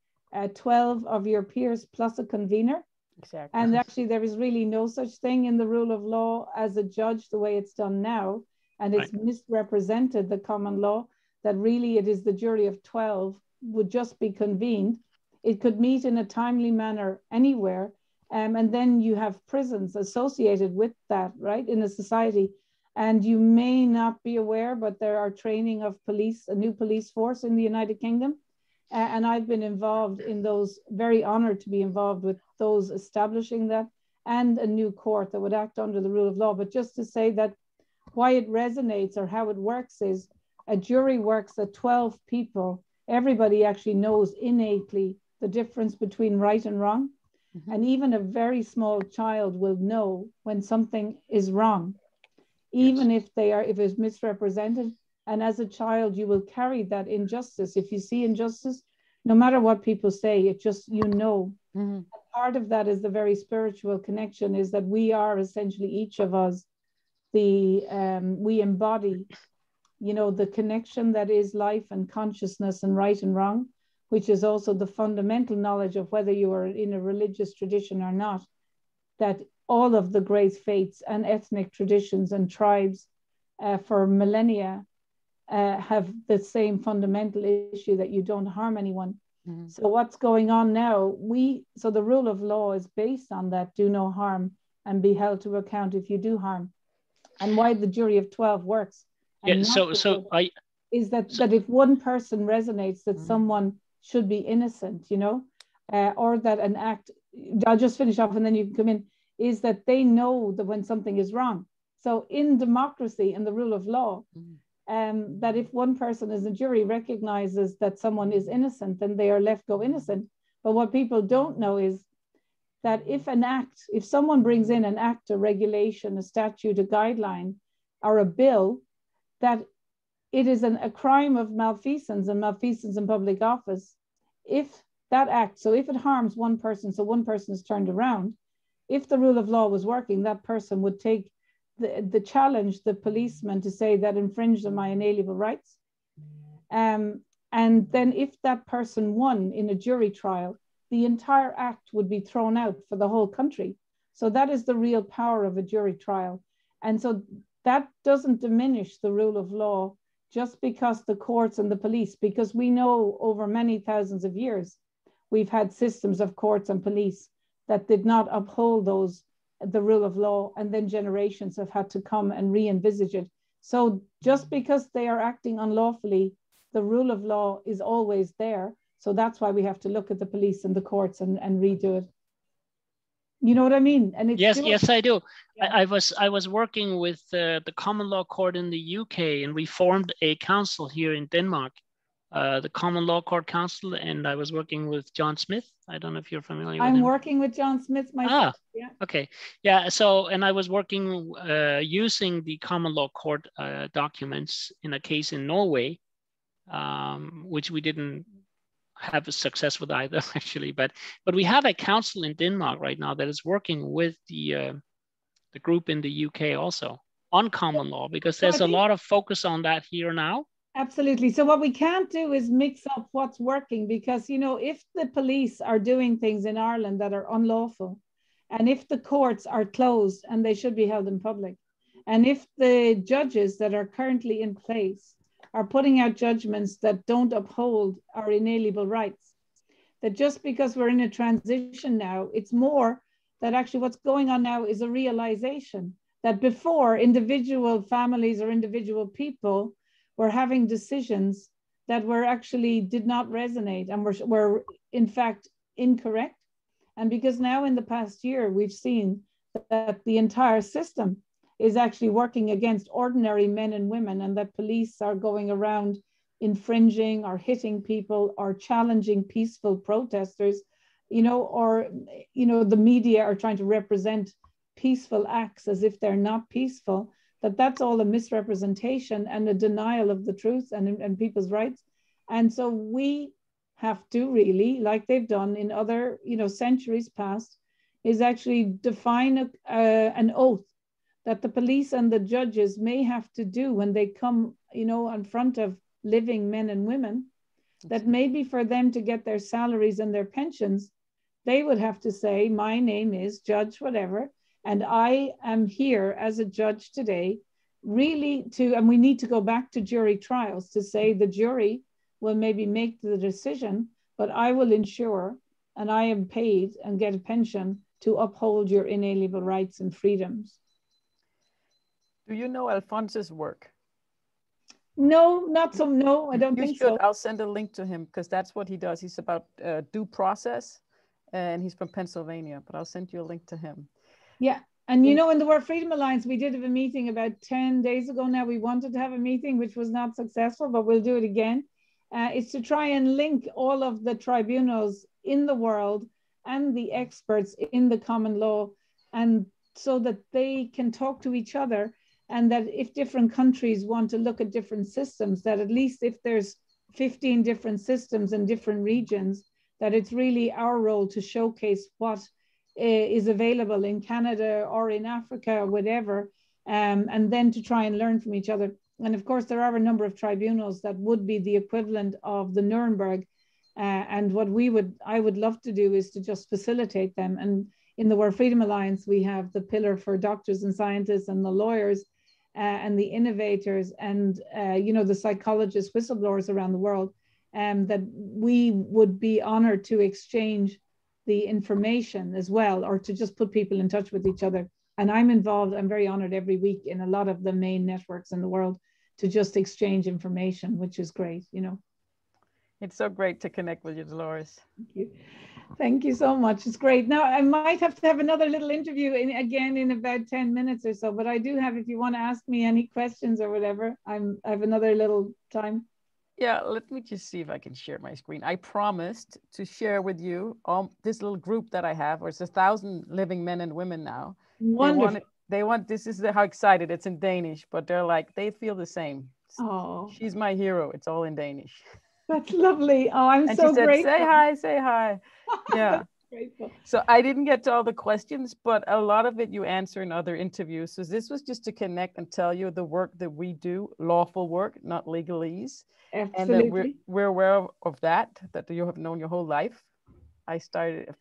12 of your peers plus a convener. Exactly. And actually, there is really no such thing in the rule of law as a judge the way it's done now. And it's misrepresented the common law, that really it is the jury of 12 would just be convened. It could meet in a timely manner anywhere. And then you have prisons associated with that, right, in a society. And you may not be aware, but there are training of police, a new police force in the United Kingdom. And I've been involved in those, very honored to be involved with those establishing that, and a new court that would act under the rule of law. But just to say that why it resonates or how it works is a jury works at 12 people. Everybody actually knows innately the difference between right and wrong. And even a very small child will know when something is wrong, even if it's misrepresented. And as a child, you will carry that injustice. If you see injustice, no matter what people say, it just, you know. Part of that is the very spiritual connection, is that we are essentially, each of us, we embody, you know, the connection that is life and consciousness and right and wrong, which is also the fundamental knowledge of whether you are in a religious tradition or not, that all of the great faiths and ethnic traditions and tribes for millennia have the same fundamental issue, that you don't harm anyone. So what's going on now, so the rule of law is based on that, do no harm and be held to account if you do harm. And why the jury of 12 works Yeah. and not is that if one person resonates that someone should be innocent, you know, or that an act, I'll just finish off and then you can come in, is that they know that when something is wrong. So in democracy and the rule of law, that if one person as a jury recognizes that someone is innocent, then they are left go innocent. But what people don't know is that if someone brings in an act, a regulation, a statute, a guideline, or a bill, that it is a crime of malfeasance and malfeasance in public office. If that act, so if it harms one person, so one person is turned around, if the rule of law was working, that person would take the challenge the policeman to say that infringed on my inalienable rights. And then if that person won in a jury trial, the entire act would be thrown out for the whole country. So that is the real power of a jury trial. And so that doesn't diminish the rule of law just because the courts and the police, because we know over many thousands of years, we've had systems of courts and police that did not uphold the rule of law, and then generations have had to come and re-envisage it. So just because they are acting unlawfully, the rule of law is always there. So that's why we have to look at the police and the courts and redo it. You know what I mean? And it's yes, I do. Yeah. I was working with the common law court in the UK, and we formed a council here in Denmark, the Common Law Court Council, and I was working with John Smith. I don't know if you're familiar with him. I'm working with John Smith myself. Yeah. Okay. Yeah. So, and I was working using the common law court documents in a case in Norway, which we didn't have a success with either, actually. But we have a council in Denmark right now that is working with the group in the UK also on common law, because there's a lot of focus on that here now. Absolutely. So what we can't do is mix up what's working, because, you know, if the police are doing things in Ireland that are unlawful, and if the courts are closed and they should be held in public, and if the judges that are currently in place are putting out judgments that don't uphold our inalienable rights, that just because we're in a transition now, it's more that actually what's going on now is a realization that before, individual families or individual people were having decisions that were actually did not resonate and were in fact incorrect. And because now in the past year, we've seen that the entire system is actually working against ordinary men and women, and that police are going around infringing or hitting people or challenging peaceful protesters, you know, or, you know, the media are trying to represent peaceful acts as if they're not peaceful, that's all a misrepresentation and a denial of the truth and people's rights. And so we have to really, like they've done in other, you know, centuries past, is actually define an oath that the police and the judges may have to do when they come, you know, in front of living men and women, that maybe for them to get their salaries and their pensions, they would have to say, my name is Judge whatever, and I am here as a judge today, really and we need to go back to jury trials to say the jury will maybe make the decision, but I will ensure, and I am paid and get a pension to uphold your inalienable rights and freedoms. Do you know Alphonse's work? No, no, I don't think so. I'll send a link to him, because that's what he does. He's about due process, and he's from Pennsylvania, but I'll send you a link to him. Yeah. And, you know, in the World Freedom Alliance, we did have a meeting about 10 days ago now. We wanted to have a meeting, which was not successful, but we'll do it again. It's to try and link all of the tribunals in the world and the experts in the common law, and so that they can talk to each other, and that if different countries want to look at different systems, that at least if there's 15 different systems in different regions, that it's really our role to showcase what is available in Canada or in Africa or whatever, and then to try and learn from each other. And of course, there are a number of tribunals that would be the equivalent of the Nuremberg. And what I would love to do is to just facilitate them. And in the World Freedom Alliance, we have the pillar for doctors and scientists and the lawyers and the innovators and, you know, the psychologists, whistleblowers around the world, that we would be honored to exchange the information as well, or to just put people in touch with each other. And I'm involved, I'm very honored every week in a lot of the main networks in the world to just exchange information, which is great, you know. It's so great to connect with you, Dolores. Thank you. Thank you so much. It's great. Now, I might have to have another little interview again in about 10 minutes or so, but I do have, if you want to ask me any questions or whatever, I have another little time. Yeah, let me just see if I can share my screen. I promised to share with you this little group that I have, or it's 1,000 living men and women now. Wonderful. They want, this is how excited, it's in Danish, but they're like, they feel the same. Oh, she's my hero. It's all in Danish. That's lovely. Oh, I'm and so she said, grateful. Say hi, say hi. Yeah. Grateful. So I didn't get to all the questions, but a lot of it you answer in other interviews. So this was just to connect and tell you the work that we do, lawful work, not legalese. Absolutely. And that we're aware of that you have known your whole life. I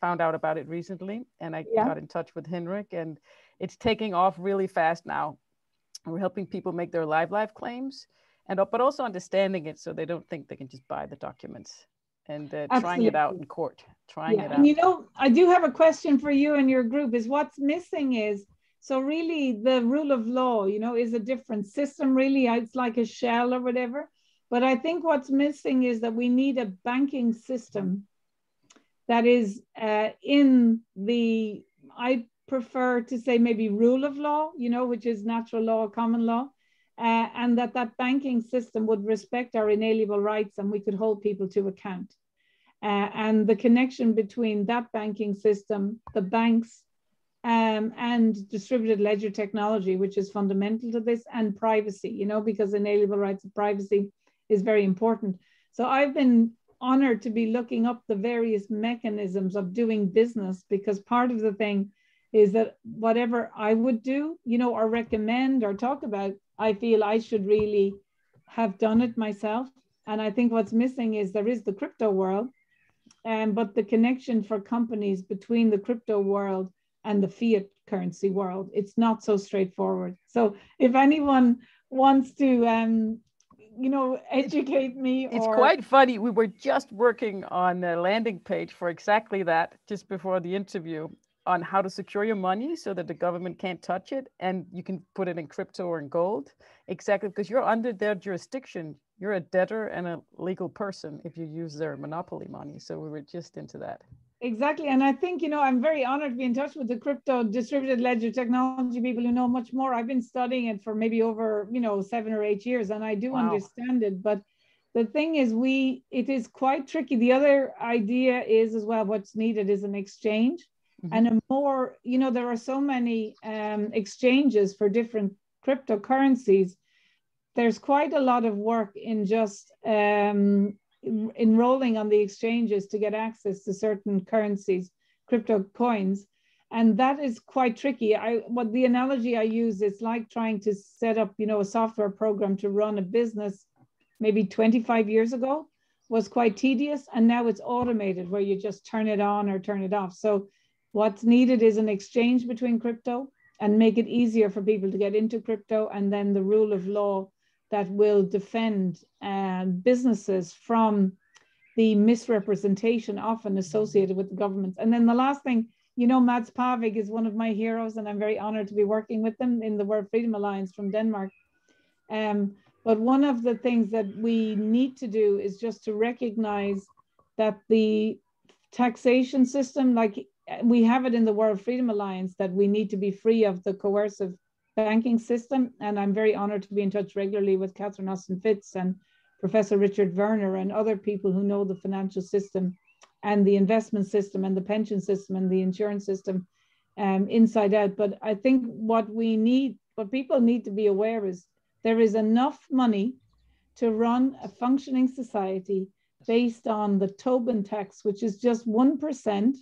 found out about it recently, and I got in touch with Henrik, and it's taking off really fast now. We're helping people make their live claims, but also understanding it so they don't think they can just buy the documents and trying it out in court. Trying it out. And you know, I do have a question for you and your group is what's missing is, so really the rule of law, you know, is a different system really. It's like a shell or whatever. But I think what's missing is that we need a banking system that is in the, I prefer to say maybe rule of law, you know, which is natural law, common law, and that banking system would respect our inalienable rights and we could hold people to account. And the connection between that banking system, the banks, and distributed ledger technology, which is fundamental to this, and privacy, you know, because inalienable rights of privacy is very important. So I've been honored to be looking up the various mechanisms of doing business, because part of the thing is that whatever I would do, you know, or recommend or talk about, I feel I should really have done it myself. And I think what's missing is there is the crypto world, but the connection for companies between the crypto world and the fiat currency world, it's not so straightforward. So if anyone wants to, you know, educate me. It's quite funny. We were just working on a landing page for exactly that just before the interview, on how to secure your money so that the government can't touch it, and you can put it in crypto or in gold. Exactly, because you're under their jurisdiction. You're a debtor and a legal person if you use their monopoly money. So we were just into that. Exactly. And I think, you know, I'm very honored to be in touch with the crypto distributed ledger technology people who know much more. I've been studying it for maybe over, you know, 7 or 8 years, and I do understand it. But the thing is, it is quite tricky. The other idea is as well, what's needed is an exchange. And a more, you know, there are so many exchanges for different cryptocurrencies. There's quite a lot of work in just enrolling on the exchanges to get access to certain currencies, crypto coins. And that is quite tricky. What the analogy I use is like trying to set up, you know, a software program to run a business maybe 25 years ago was quite tedious. And now it's automated where you just turn it on or turn it off. So what's needed is an exchange between crypto and make it easier for people to get into crypto, and then the rule of law that will defend businesses from the misrepresentation often associated with the governments. And then the last thing, you know, Mads Pavik is one of my heroes, and I'm very honored to be working with them in the World Freedom Alliance from Denmark. But one of the things that we need to do is just to recognize that the taxation system, like we have it in the World Freedom Alliance, that we need to be free of the coercive banking system. And I'm very honored to be in touch regularly with Catherine Austin-Fitz and Professor Richard Werner and other people who know the financial system and the investment system and the pension system and the insurance system inside out. But I think what people need to be aware is there is enough money to run a functioning society based on the Tobin tax, which is just 1%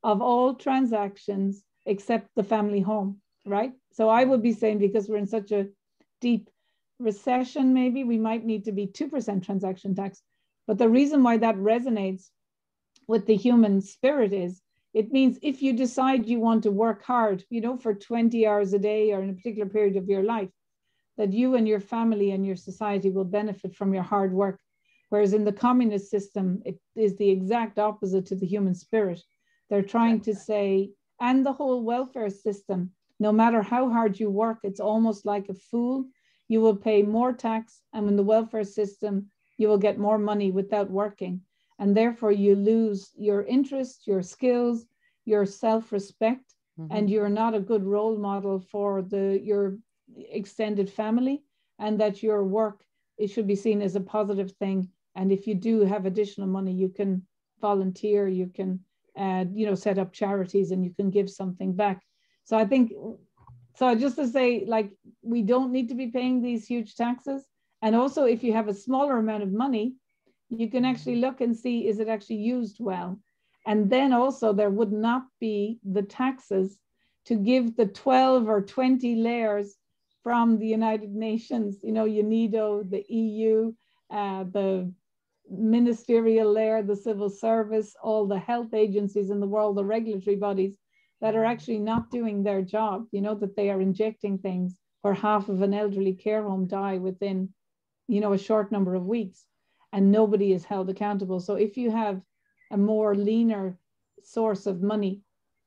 of all transactions except the family home, right? So I would be saying, because we're in such a deep recession, maybe we might need to be 2% transaction tax. But the reason why that resonates with the human spirit is, it means if you decide you want to work hard, you know, for 20 hours a day or in a particular period of your life, that you and your family and your society will benefit from your hard work. Whereas in the communist system, it is the exact opposite to the human spirit. They're trying to say, and the whole welfare system, no matter how hard you work, it's almost like a fool. you will pay more tax, and in the welfare system, you will get more money without working. And therefore you lose your interest, your skills, your self-respect, and you're not a good role model for your extended family, and that your work, it should be seen as a positive thing. And if you do have additional money, you can volunteer, you can, set up charities, and you can give something back. So I think, so just to say, like, we don't need to be paying these huge taxes. And also, if you have a smaller amount of money, you can actually look and see, is it actually used well? And then also there would not be the taxes to give the 12 or 20 layers from the United Nations, UNIDO, the EU, the ministerial layer, the civil service, all the health agencies in the world, the regulatory bodies that are actually not doing their job, that they are injecting things where half of an elderly care home die within, a short number of weeks, and nobody is held accountable. So if you have a more leaner source of money,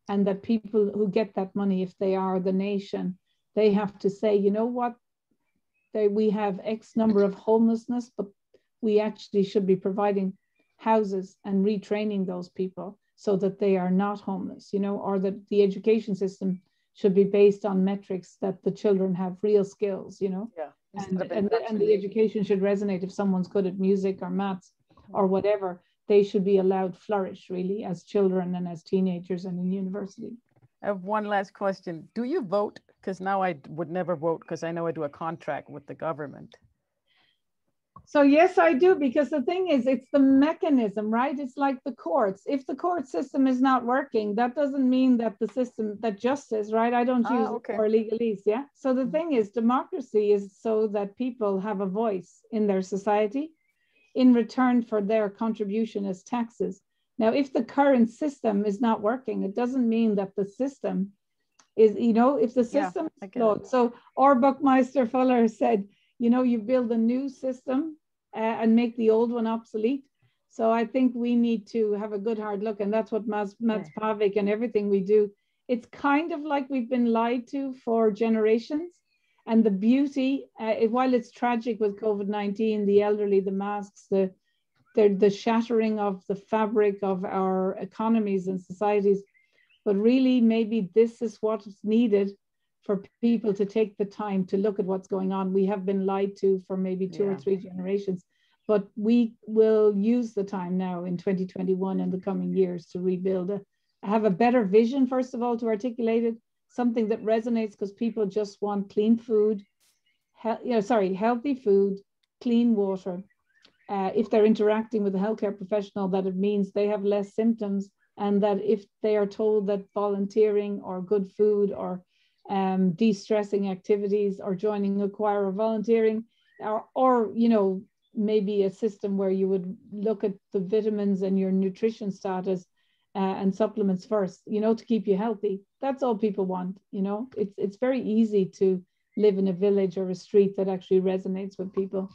and that people who get that money, if they are the nation, they have to say, you know what, we have X number of homelessness, but we actually should be providing houses and retraining those people so that they are not homeless, or that the education system should be based on metrics that the children have real skills, Yeah. And the education should resonate. If someone's good at music or maths or whatever, they should be allowed flourish really as children and as teenagers and in university. I have one last question. Do you vote? Because now I would never vote, because I know I do a contract with the government. So yes, I do, because the thing is, it's the mechanism, right? It's like the courts. If the court system is not working, that doesn't mean that the system, that justice, right? I don't use it for legalese, yeah? So the thing is, democracy is so that people have a voice in their society in return for their contribution as taxes. Now, if the current system is not working, it doesn't mean that the system is, if the system is flawed. So our Buckminster Fuller said, you build a new system and make the old one obsolete. So I think we need to have a good hard look, and that's what Mats Pavik and everything we do. It's kind of like we've been lied to for generations. And the beauty, while it's tragic with COVID-19, the elderly, the masks, the shattering of the fabric of our economies and societies, but really maybe this is what is needed for people to take the time to look at what's going on. We have been lied to for maybe two or three generations, but we will use the time now in 2021 and the coming years to rebuild, have a better vision, first of all, to articulate it, something that resonates, because people just want clean food, healthy food, clean water. If they're interacting with a healthcare professional, that it means they have less symptoms, and that if they are told that volunteering or good food or de-stressing activities or joining a choir or volunteering, or maybe a system where you would look at the vitamins and your nutrition status and supplements first, to keep you healthy. That's all people want. It's very easy to live in a village or a street that actually resonates with people.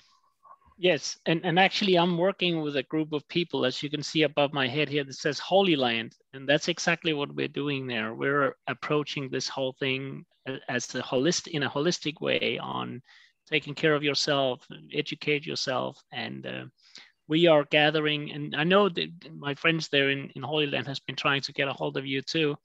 Yes, and actually I'm working with a group of people, as you can see above my head here, that says Holy Land, and that's exactly what we're doing there. We're approaching this whole thing as in a holistic way on taking care of yourself, educate yourself, and we are gathering. And I know that my friends there in Holy Land has been trying to get a hold of you too.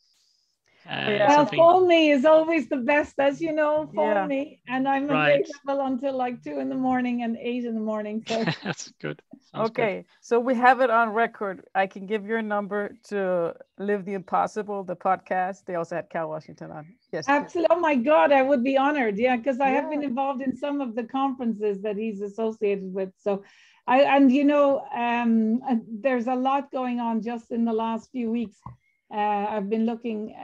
Well, phone me is always the best, as you know. Phone me, and I'm available until like 2 in the morning and 8 in the morning. So that's good. Sounds okay, good. so we have it on record. I can give your number to Live the Impossible, the podcast. They also had Cal Washington on. Yes, absolutely. Oh my God, I would be honored. Yeah, because I have been involved in some of the conferences that he's associated with. So there's a lot going on just in the last few weeks. I've been looking,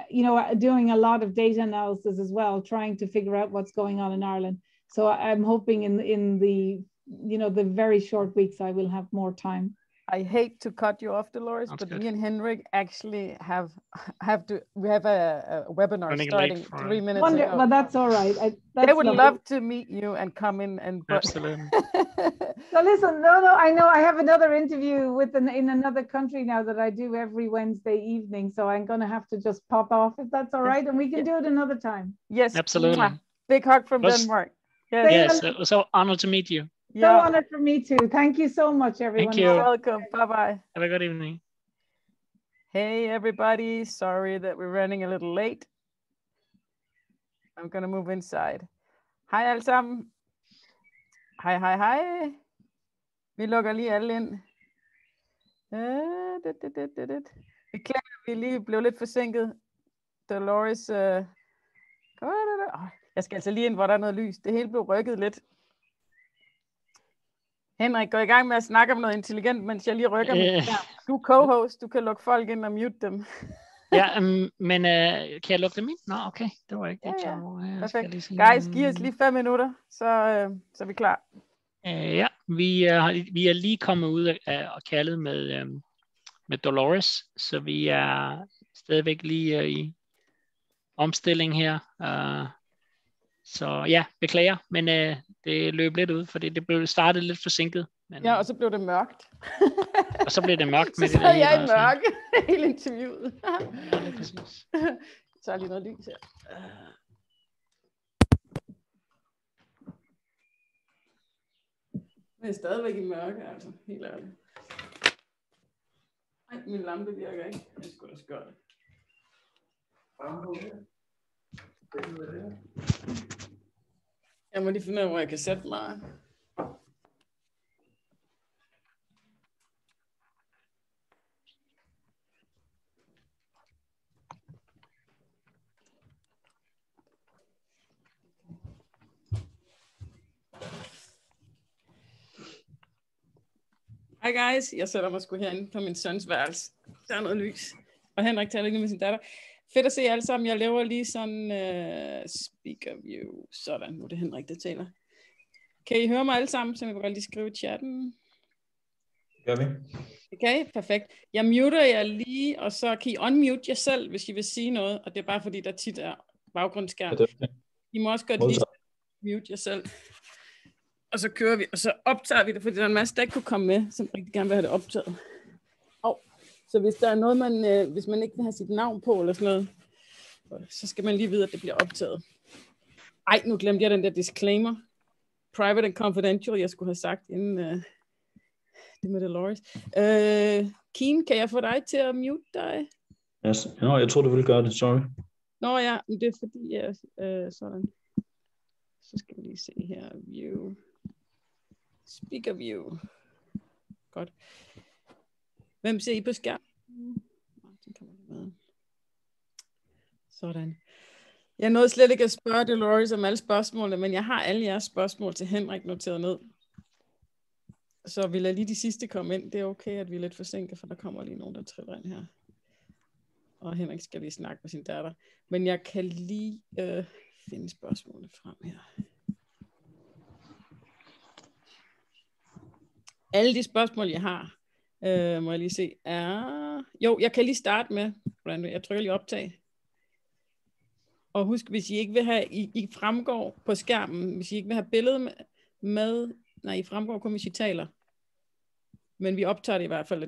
doing a lot of data analysis as well, trying to figure out what's going on in Ireland. So I'm hoping in the very short weeks I will have more time. I hate to cut you off, Dolores, but me and Henrik actually have a webinar running starting 3 minutes ago. Well, that's all right. They would love to meet you and come in and. Absolutely. So listen, no, I know I have another interview in another country now that I do every Wednesday evening, so I'm going to have to just pop off if that's all right, and we can do it another time. Yes, absolutely. Big hug from Denmark. Yes, so honored to meet you. So honored for me too. Thank you so much, everyone. Thank you. You're welcome. Bye-bye. Have a good evening. Hey, everybody. Sorry that we're running a little late. I'm going to move inside. Hej alle sammen. Hej. Vi lukker lige alle ind. Beklager, vi lige blev lidt forsinket. Dolores. Jeg skal altså lige ind, hvor der er noget lys. Det hele blev rykket lidt. Henrik, gå i gang med at snakke om noget intelligent, mens jeg lige rykker mig. Du er co-host, du kan lukke folk ind og mute dem. Ja, men kan jeg lukke dem ind? Nå, okay, det var ikke det. Ja. Så, perfekt. Guys, giv os lige 5 minutter, så er vi klar. Ja, vi er lige kommet ud af kaldet med Dolores, så vi er stadigvæk lige i omstilling her. Så ja, beklager, men det løb lidt ud, fordi det blev startet lidt forsinket. Men, ja, og så blev det mørkt. og så blev det mørkt. Så sad jeg i mørke hele interviewet. Ja, det er præcis. Jeg tager lige noget lys her. Men jeg er stadigvæk i mørke, altså. Helt ærligt. Ej, min lampe virker ikke. Jeg skulle da skøre det. Jeg må lige finde ud af, hvor jeg kan sætte mig. Hej guys, jeg sætter mig sgu herinde på min søns værelse. Der er noget lys. Og Henrik taler ikke med sin datter. Fedt at se jer alle sammen. Jeg laver lige sådan speaker view. Sådan, nu er det Henrik, der taler. Kan I høre mig alle sammen, så jeg vil godt lige skrive i chatten. Gør vi. Okay, perfekt. Jeg muter jer lige, og så kan I unmute jer selv, hvis I vil sige noget. Og det er bare fordi, der tit er baggrundsskærm. I må også godt lige mute jer selv. Og så kører vi, og så optager vi det, fordi der er en masse, der ikke kunne komme med, som rigtig gerne vil have det optaget. Så hvis der er noget, hvis man ikke vil have sit navn på, eller sådan noget, så skal man lige vide, at det bliver optaget. Ej, nu glemte jeg den der disclaimer. Private and confidential, jeg skulle have sagt inden det med Dolores. Keen, kan jeg få dig til at mute dig? Yes. No, jeg tror du ville gøre det, sorry. Nå ja, men det er fordi, jeg sådan. Så skal vi lige se her, view. Speaker view. Godt. Hvem ser I på skærm? Sådan. Jeg nåede slet ikke at spørge Dolores om alle spørgsmålene, men jeg har alle jeres spørgsmål til Henrik noteret ned. Så vi lader lige de sidste komme ind. Det er okay, at vi er lidt forsinket, for der kommer lige nogen, der triller ind her. Og Henrik skal lige snakke med sin datter. Men jeg kan lige finde spørgsmålene frem her. Alle de spørgsmål, jeg har, må jeg lige se, jo, jeg kan lige starte med, jeg trykker lige optag. Og husk, hvis I ikke vil have, I fremgår på skærmen, hvis I ikke vil have billedet med, nej, I fremgår kun, hvis I taler. Men vi optager det i hvert fald.